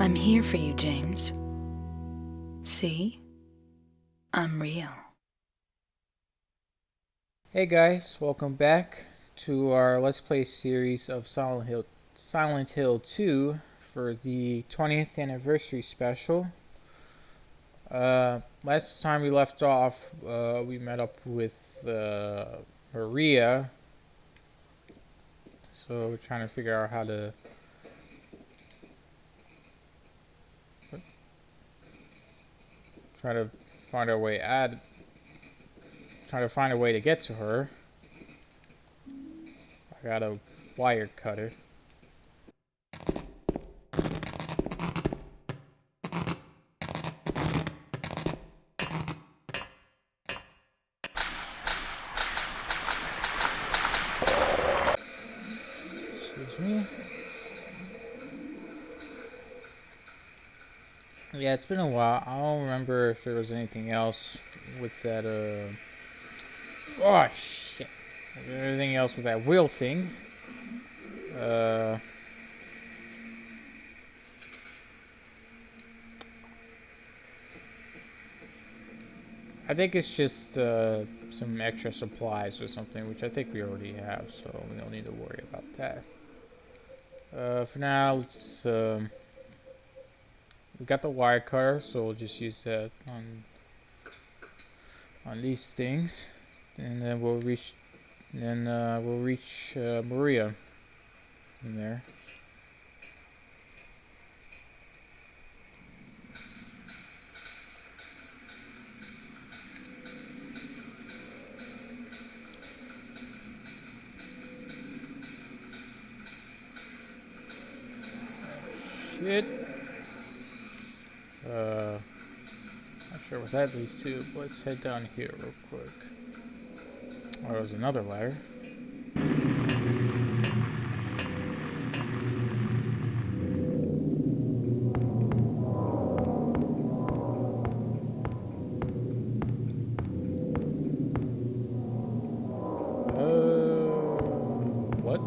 I'm here for you, James. See? I'm real. Hey guys, welcome back to our Let's Play series of Silent Hill 2 for the 20th anniversary special. Last time we left off, we met up with Maria, so we're trying to figure out how to try to find our way out. Try to find a way to get to her. I got a wire cutter. Excuse me. Yeah, it's been a while. I don't remember if there was anything else with that, oh, shit. Anything else with that wheel thing. I think it's just, some extra supplies or something, which I think we already have, so we don't need to worry about that. For now, let's, we got the wire cutter, so we'll just use that on these things, and then we'll reach Maria in there. Shit. Not sure what that leads to, but let's head down here real quick. Oh, there's another ladder. What?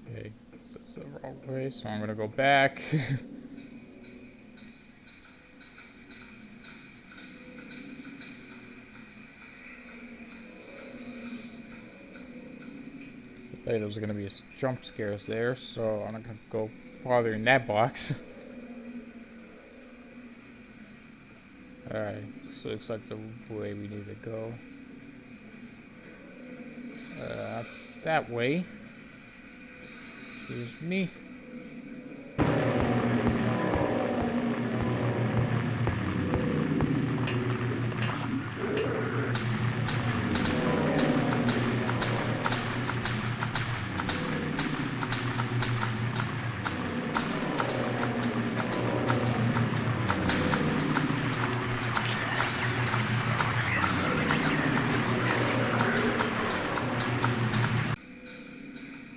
Okay, so that's the wrong way, so I'm gonna go back. Hey, there's gonna be jump scares there, so I'm not gonna go farther in that box. Alright, so looks like the way we need to go. That way. Excuse me.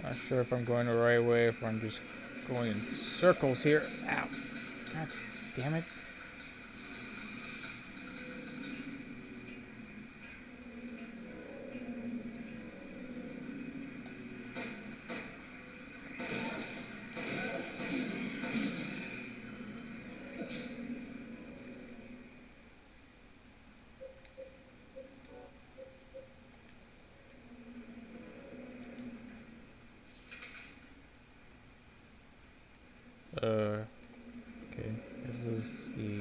Not sure if I'm going the right way, if I'm just going in circles here. Ow. God damn it. Okay, this is the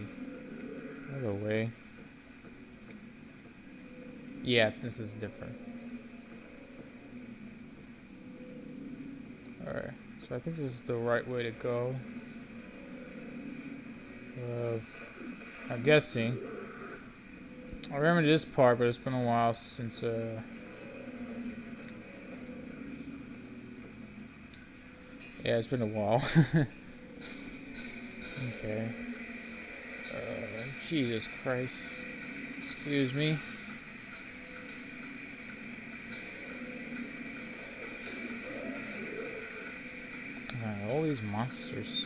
other way. Yeah, this is different. Alright, so I think this is the right way to go. I'm guessing. I remember this part, but it's been a while since, yeah, it's been a while. Okay. Jesus Christ. Excuse me. All these monsters.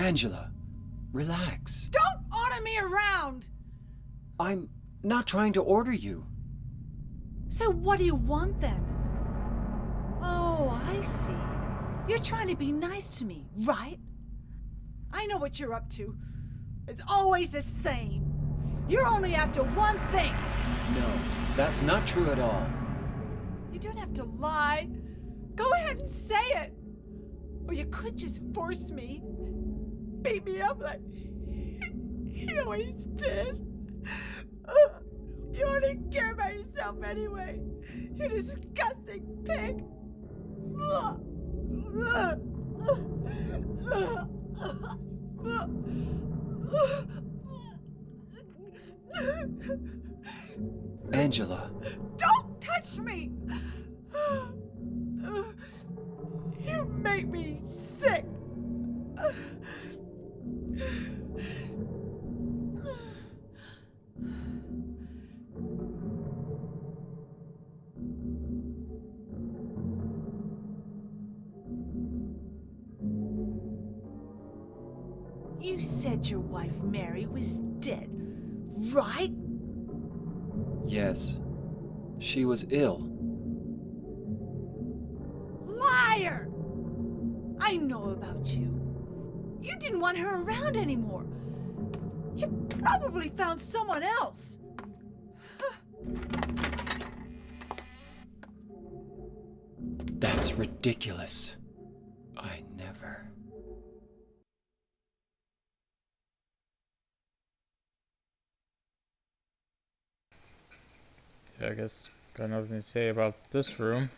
Angela, relax. Don't order me around! I'm not trying to order you. So what do you want then? Oh, I see. You're trying to be nice to me, right? I know what you're up to. It's always the same. You're only after one thing. No, that's not true at all. You don't have to lie. Go ahead and say it. Or you could just force me. Beat me up like he always did. You only care about yourself anyway. You disgusting pig. Angela. Don't touch me! You make me sick. You said your wife Mary was dead, right? Yes. She was ill. Liar! I know about you. You didn't want her around anymore. You probably found someone else. That's ridiculous. I never. Yeah, I guess got nothing to say about this room.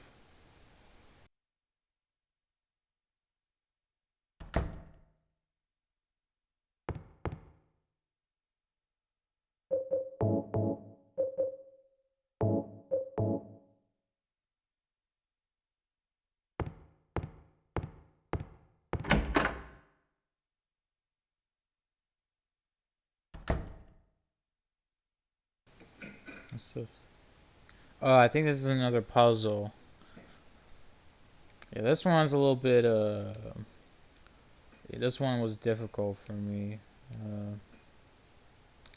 What's this? Oh, I think this is another puzzle. Yeah, this one's a little bit, yeah, this one was difficult for me.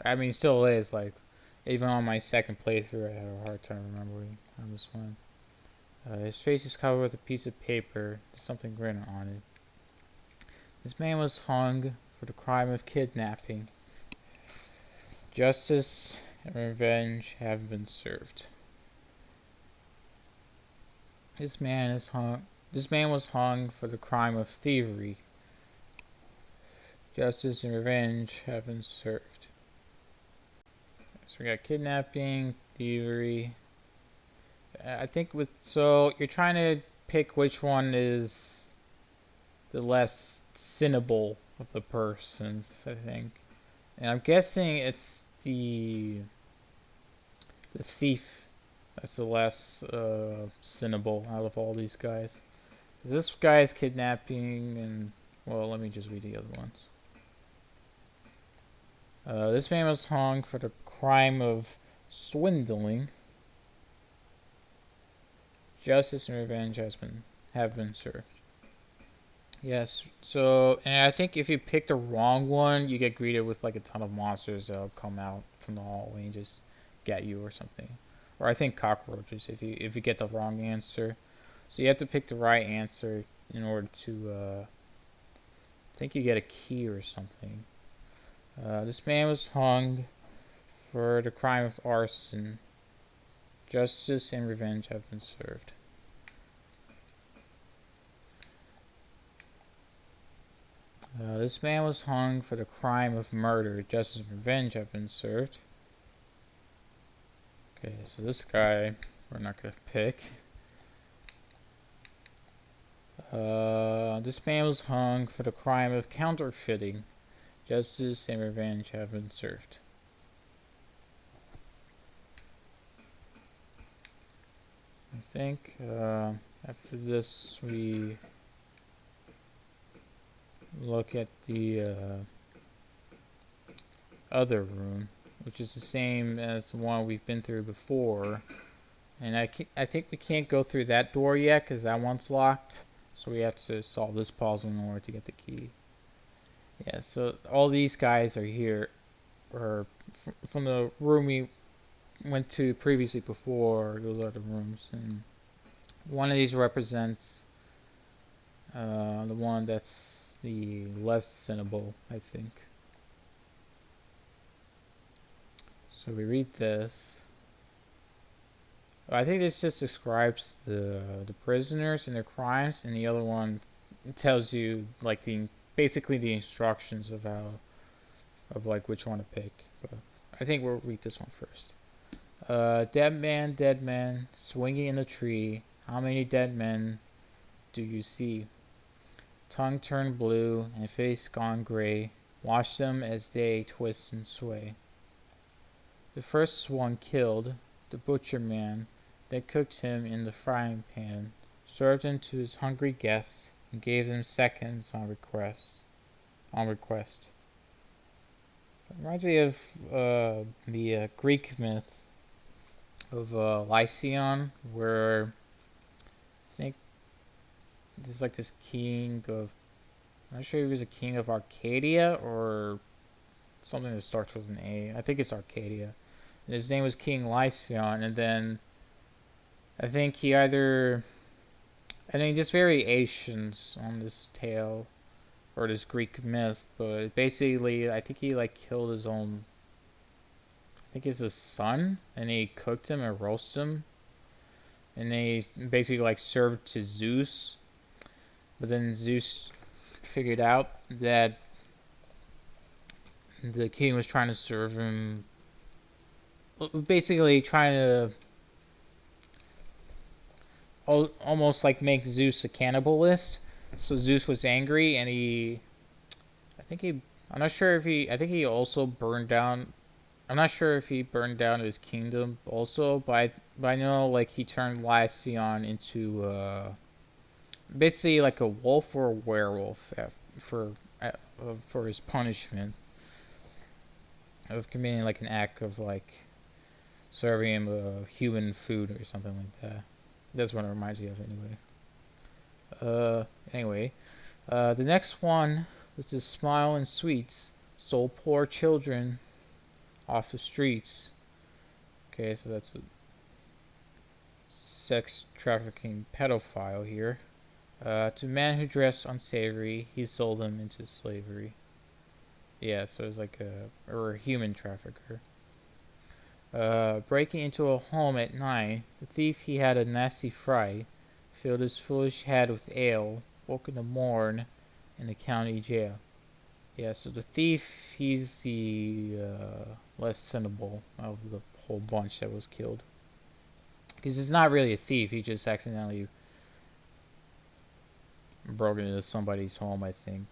I mean, still is, like, even on my second playthrough, I had a hard time remembering on this one. His face is covered with a piece of paper. There's something written on it. This man was hung for the crime of kidnapping. Justice and revenge have been served. This man was hung for the crime of thievery. Justice and revenge have been served. So we got kidnapping, thievery. I think so you're trying to pick which one is the less sinnable of the persons, I think. And I'm guessing it's the thief that's the less sinnable out of all these guys. This guy's kidnapping and, well, let me just read the other ones. This man was hung for the crime of swindling. Justice and revenge have been served. Yes, so, and I think if you pick the wrong one, you get greeted with like a ton of monsters that'll come out from the hallway and just get you or something. Or I think cockroaches if you get the wrong answer. So you have to pick the right answer in order to, I think you get a key or something. This man was hung for the crime of arson. Justice and revenge have been served. This man was hung for the crime of murder. Justice and revenge have been served. Okay, so this guy we're not going to pick. This man was hung for the crime of counterfeiting. Justice and revenge have been served. I think after this we look at the other room, which is the same as the one we've been through before. And I think we can't go through that door yet because that one's locked. So we have to solve this puzzle in order to get the key. Yeah, so all these guys are here, or from the room we went to previously before. Those are the rooms, and one of these represents the one that's the less sinnable, I think. So we read this. I think this just describes the prisoners and their crimes, and the other one tells you like the basically the instructions of how of like which one to pick. But I think we'll read this one first. dead man, swinging in a tree. How many dead men do you see? Tongue turned blue and face gone gray. Watch them as they twist and sway. The first one killed, the butcher man, then cooked him in the frying pan, served him to his hungry guests, and gave them seconds on request. It reminds me of the Greek myth of Lycion, where I think there's like this king of, I'm not sure if he was a king of Arcadia or something that starts with an A. I think it's Arcadia. And his name was King Lycion, and then I think just variations on this tale or this Greek myth, but basically I think he like killed his own, I think it's his son, and he cooked him and roasted him, and they basically like served to Zeus, but then Zeus figured out that the king was trying to serve him, basically trying to almost like make Zeus a cannibalist. So Zeus was angry, and I'm not sure if I think he also burned down, I'm not sure if he burned down his kingdom also, but I know like he turned Lycion into basically like a wolf or a werewolf for his punishment of committing like an act of like serving him human food or something like that. That's what it reminds me of anyway. The next one was to smile and sweets, stole poor children off the streets. Okay, so that's a sex trafficking pedophile here. To men who dressed unsavory, he sold them into slavery. Yeah, so it's like a human trafficker. Breaking into a home at night, the thief he had a nasty fright, filled his foolish head with ale, woke in the morn in the county jail. Yeah, so the thief, he's the less sinnable of the whole bunch that was killed. Because he's not really a thief, he just accidentally broke into somebody's home, I think.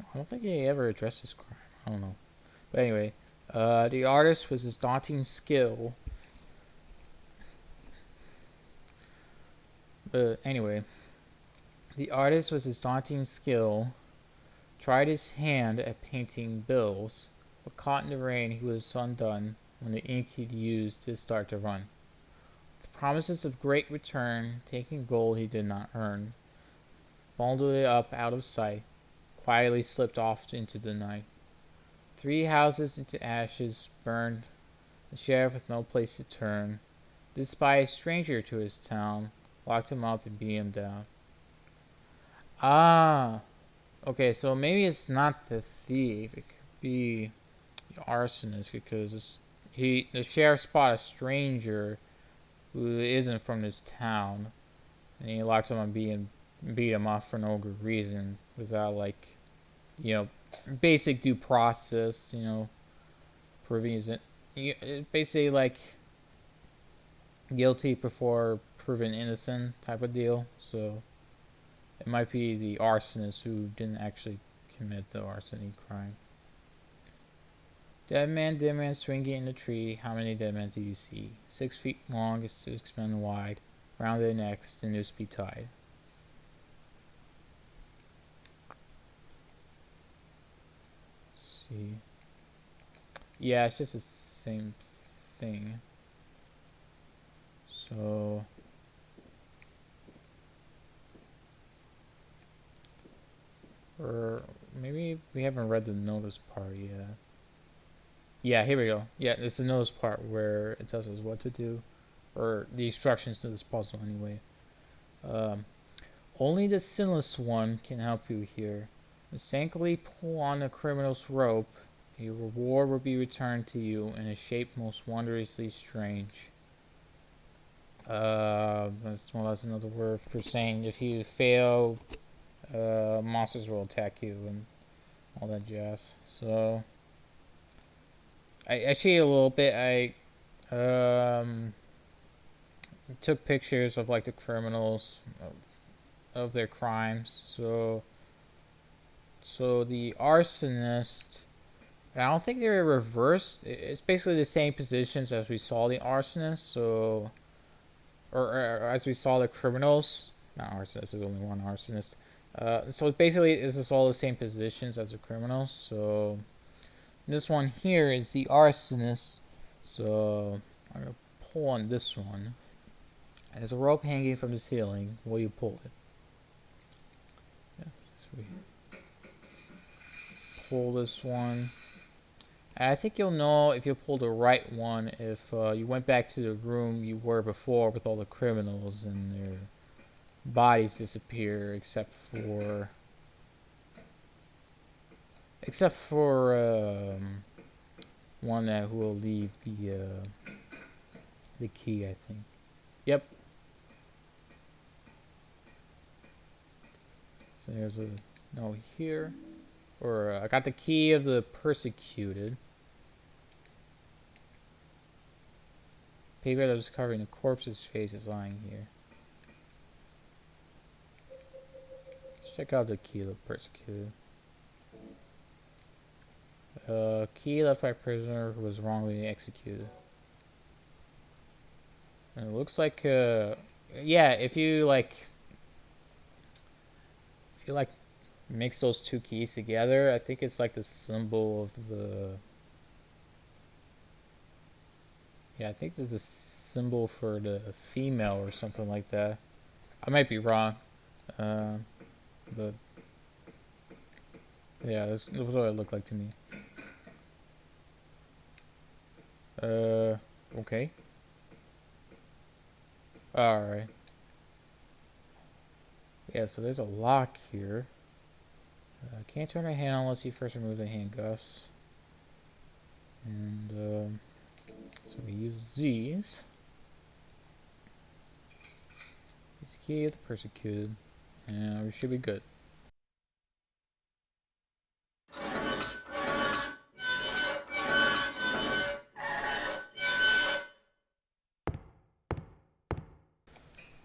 I don't think he ever addressed his crime. I don't know. But anyway, the artist was his daunting skill. Tried his hand at painting bills, but caught in the rain he was undone when the ink he'd used to start to run. With promises of great return, taking gold he did not earn, bundled it up out of sight, quietly slipped off into the night. 3 houses into ashes burned, the sheriff with no place to turn, this by a stranger to his town, locked him up and beat him down. Ah, okay, so maybe it's not the thief, it could be the arsonist, because the sheriff spotted a stranger who isn't from this town, and he locks him up and beat him off for no good reason, without like, basic due process, proving isn't basically like guilty before proven innocent type of deal. So it might be the arsonist who didn't actually commit the arson crime. Dead man swinging in the tree. How many dead men do you see? 6 feet long, 6 men wide. Round their necks, the noose be tied. See. Yeah, it's just the same thing. So we haven't read the notice part yet. Yeah, here we go. Yeah, it's the notice part where it tells us what to do, or the instructions to this puzzle anyway. Only the sinless one can help you here. Distinctly pull on the criminal's rope. A reward will be returned to you in a shape most wondrously strange. That's more or less another word for saying if you fail, monsters will attack you and all that jazz. So, I actually a little bit. I took pictures of like the criminals of their crimes. So the arsonist. I don't think they're reversed. It's basically the same positions as we saw the arsonist. So, or as we saw the criminals. Not arsonist. There's only one arsonist. So basically, this is all the same positions as the criminals. So this one here is the arsonist. So I'm gonna pull on this one. And there's a rope hanging from the ceiling. Will you pull it? Yeah, sweet. Pull this one. And I think you'll know if you pull the right one if you went back to the room you were before with all the criminals and their bodies disappear except for one that will leave the key, I think. Yep. So there's a no here. Or I got the key of the persecuted. Paper that was covering the corpse's face is lying here. Let's check out the key of the persecuted. Key left by prisoner who was wrongly executed. And it looks like yeah, if you mix those two keys together, I think it's like the symbol of the... Yeah, I think there's a symbol for the female or something like that. I might be wrong. But... Yeah, that's what it looked like to me. Okay. Alright. Yeah, so there's a lock here. Can't turn a hand unless you first remove the handcuffs. And, so we use these. It's the key of the persecuted. And we should be good.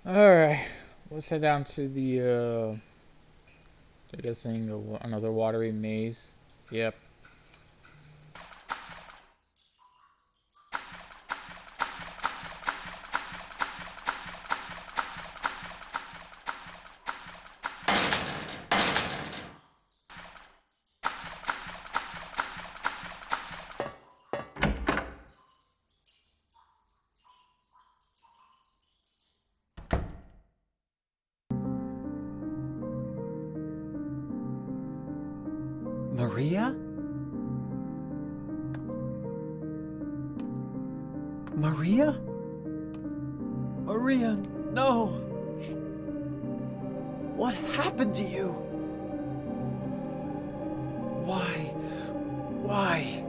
Alright. Let's head down to the, I'm guessing another watery maze. Yep. Maria? Maria? Maria, no! What happened to you? Why? Why?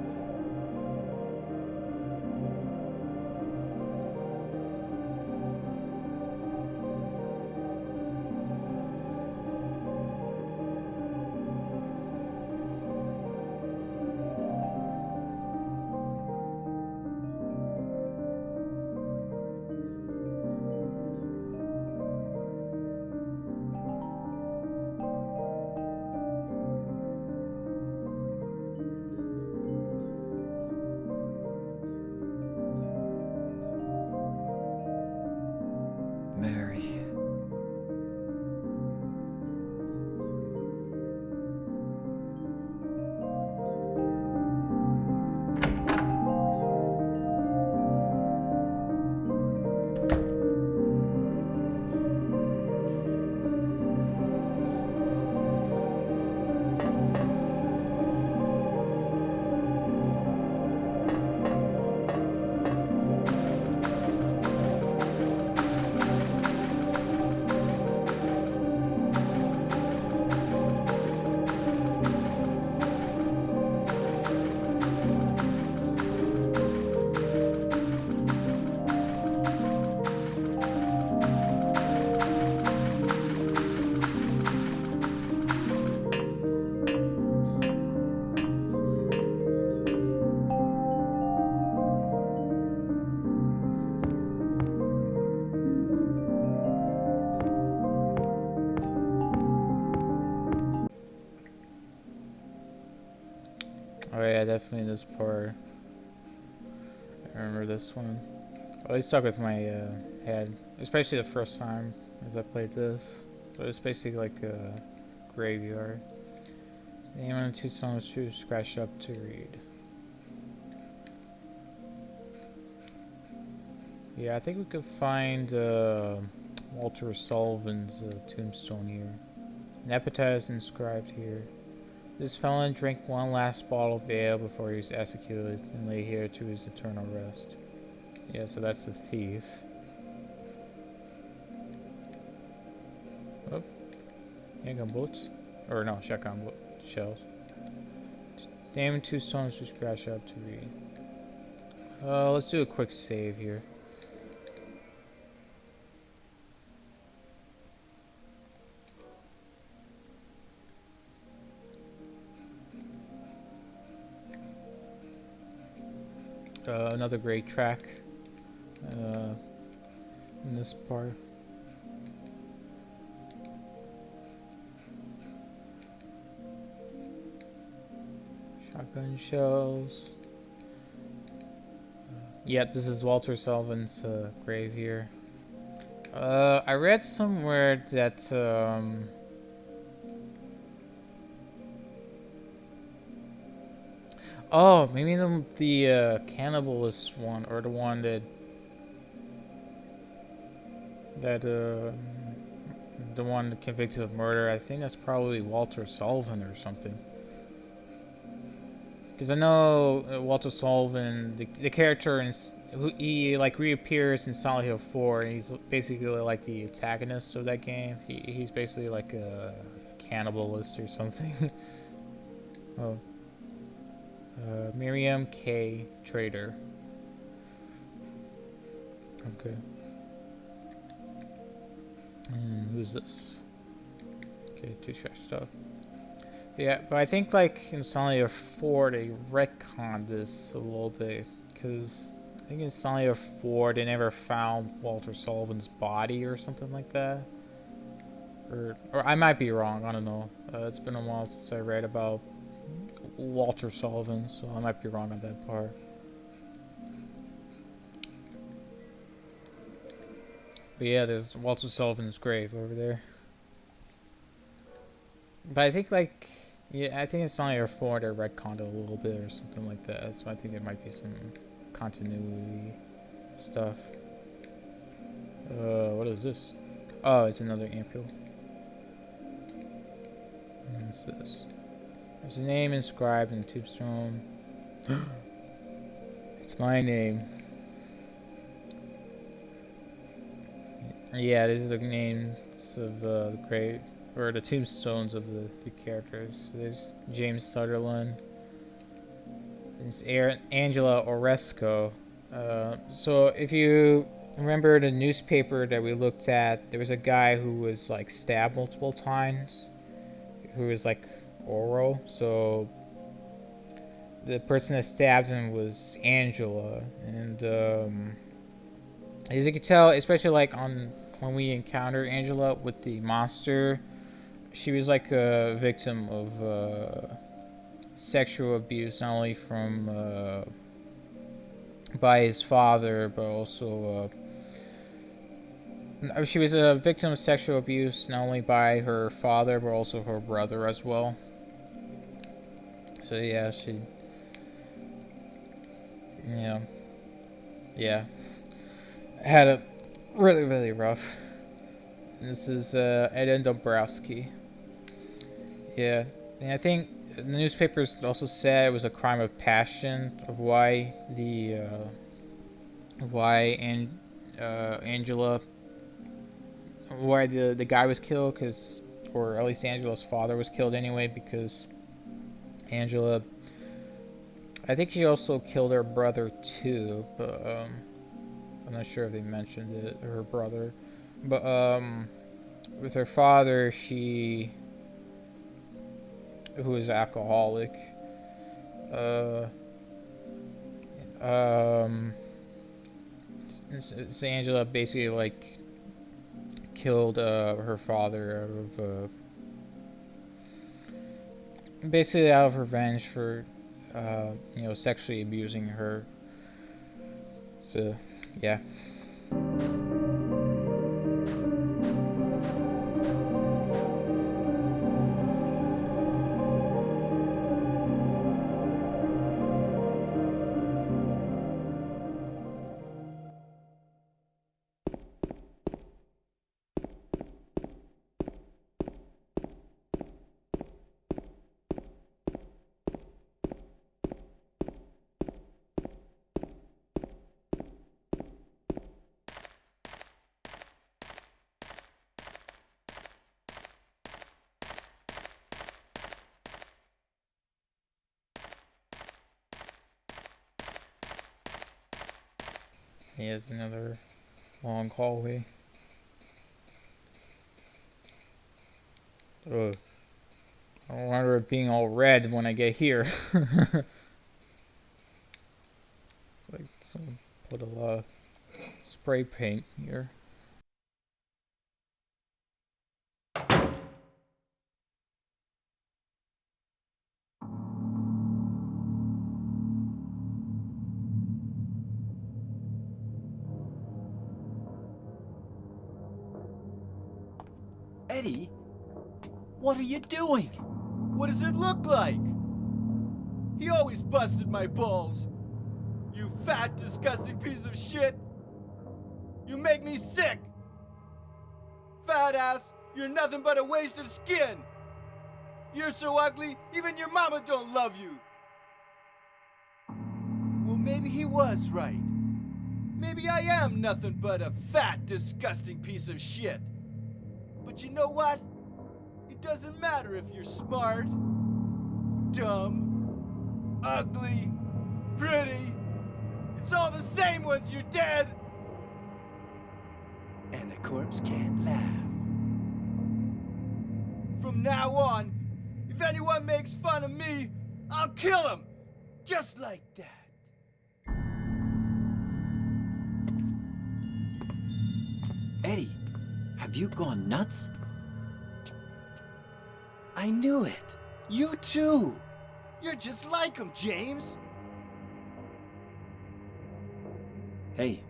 definitely this part. I remember this one. Well, it stuck with my head, especially the first time as I played this. So it's basically like a graveyard. Name on the two songs to scratch up to read. Yeah, I think we could find Walter Sullivan's tombstone here. An epitaph is inscribed here. This felon drank one last bottle of ale before he was executed and lay here to his eternal rest. Yeah, so that's the thief. Oh, handgun bullets? Or no, shotgun shells. Name two stones to scratch up to read. Let's do a quick save here. Another great track in this part. Shotgun shells. Yep, this is Walter Sullivan's grave here. I read somewhere that oh, maybe the cannibalist one, or the one that the one convicted of murder. I think that's probably Walter Sullivan or something. Because I know Walter Sullivan, the character, he like reappears in Silent Hill 4, and he's basically like the antagonist of that game. He's basically like a cannibalist or something. Oh. Miriam K. Trader. Okay. Who's this? Okay, two trash stuff. Yeah, but I think like in Silent Hill 4 they retconned this a little bit, because I think in Silent Hill 4 they never found Walter Sullivan's body or something like that. Or I might be wrong, I don't know. It's been a while since I read about Walter Sullivan, so I might be wrong on that part. But yeah, there's Walter Sullivan's grave over there. But I think like, yeah, I think it's only 4 that retconned a little bit or something like that, so I think there might be some continuity stuff. What is this? Oh, it's another ampule. What's this? There's a name inscribed in the tombstone. It's my name. Yeah, these are the names of the grave, or the tombstones of the characters. So there's James Sutherland. There's Angela Orosco. So if you remember the newspaper that we looked at, there was a guy who was like stabbed multiple times, who was like Oro. So the person that stabbed him was Angela, and as you can tell, especially like when we encounter Angela with the monster, she was like a victim of sexual abuse, not only from by his father, but also she was a victim of sexual abuse not only by her father, but also her brother as well. So yeah, she, yeah, had a really, really rough. This is Eden Dombrowski. Yeah, and I think the newspapers also said it was a crime of passion of why Angela, why the guy was killed, because, or at least Angela's father was killed anyway, because Angela, I think she also killed her brother too, but I'm not sure if they mentioned it, her brother. But with her father, who was alcoholic, so Angela basically like killed her father out of basically out of revenge for sexually abusing her. So, yeah. Here's another long hallway. Ugh. I don't remember it being all red when I get here. Like someone put a lot of spray paint here. Eddie? What are you doing? What does it look like? He always busted my balls. You fat, disgusting piece of shit. You make me sick. Fat ass, you're nothing but a waste of skin. You're so ugly, even your mama don't love you. Well, maybe he was right. Maybe I am nothing but a fat, disgusting piece of shit. But you know what? It doesn't matter if you're smart, dumb, ugly, pretty. It's all the same once you're dead. And the corpse can't laugh. From now on, if anyone makes fun of me, I'll kill him. Just like that. Eddie, have you gone nuts? I knew it. You too. You're just like him, James. Hey,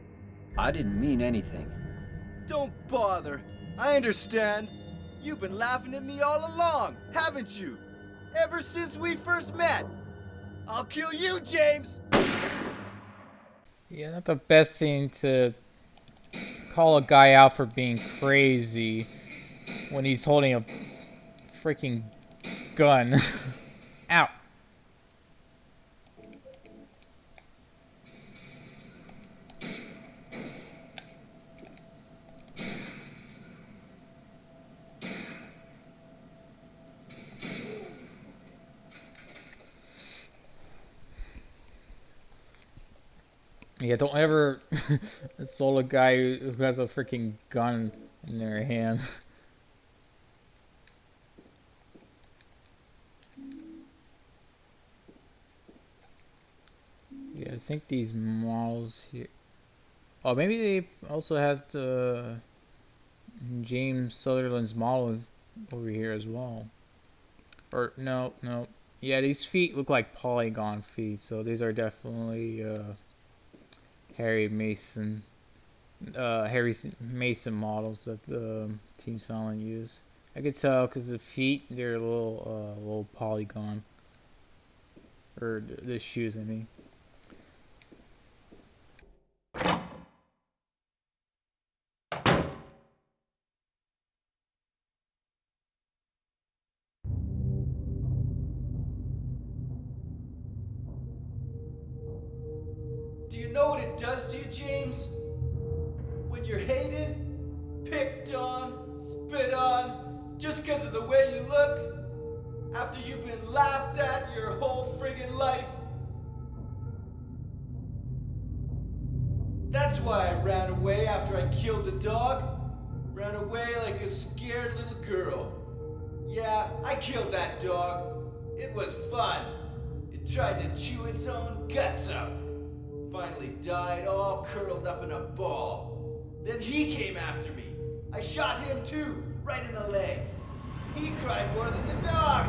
I didn't mean anything. Don't bother. I understand. You've been laughing at me all along, haven't you? Ever since we first met. I'll kill you, James! Yeah, not the best thing to call a guy out for being crazy when he's holding a freaking gun. Ow. Yeah, don't ever assault a guy who has a freaking gun in their hand. Yeah, I think these models here. Oh, maybe they also had James Sutherland's model over here as well. Or no. Yeah, these feet look like polygon feet, so these are definitely Harry Mason models that Team Silent use. I could tell because the feet, they're a little polygon, or the shoes, I mean. Do you know what it does to you, James? When you're hated, picked on, spit on, just because of the way you look, after you've been laughed at your whole friggin' life. That's why I ran away after I killed the dog. Ran away like a scared little girl. Yeah, I killed that dog. It was fun. It tried to chew its own guts out. Finally died all curled up in a ball. Then he came after me. I shot him too, right in the leg. He cried more than the dog.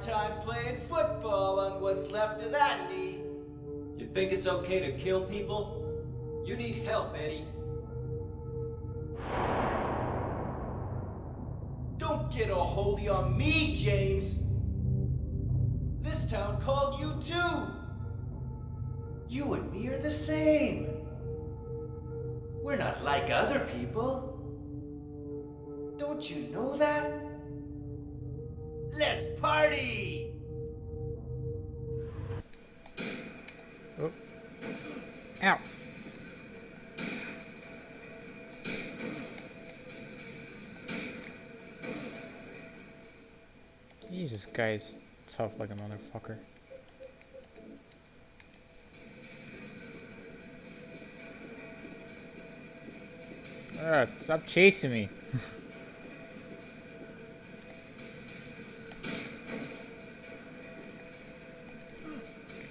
time playing football on what's left of that knee. You think it's okay to kill people? You need help, Eddie. Don't get all holy on me, James. This town called you too. You and me are the same. We're not like other people. Don't you know that? Let's party! Oh. Ow. Jesus, guy's tough like a motherfucker. Alright, stop chasing me.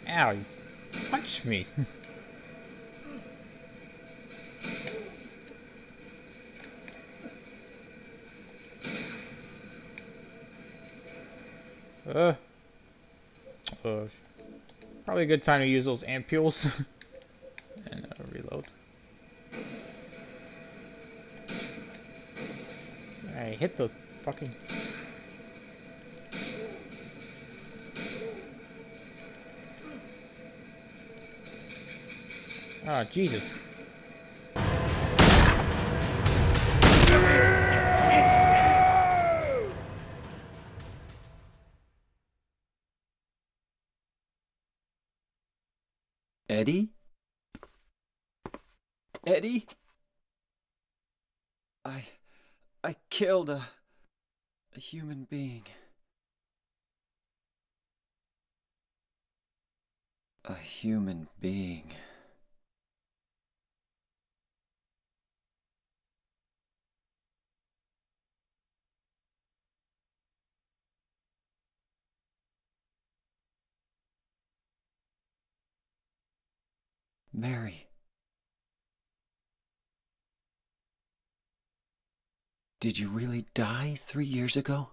Ow, you punched me. Probably a good time to use those ampules. And reload. I hit the fucking... Oh, Jesus. Eddie? Eddie? I killed a human being. A human being. Mary. Did you really die 3 years ago?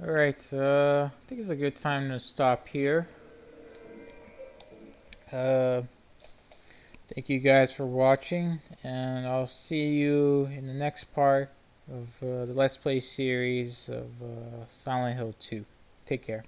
Alright, I think it's a good time to stop here. Thank you guys for watching, and I'll see you in the next part of the Let's Play series of Silent Hill 2. Take care.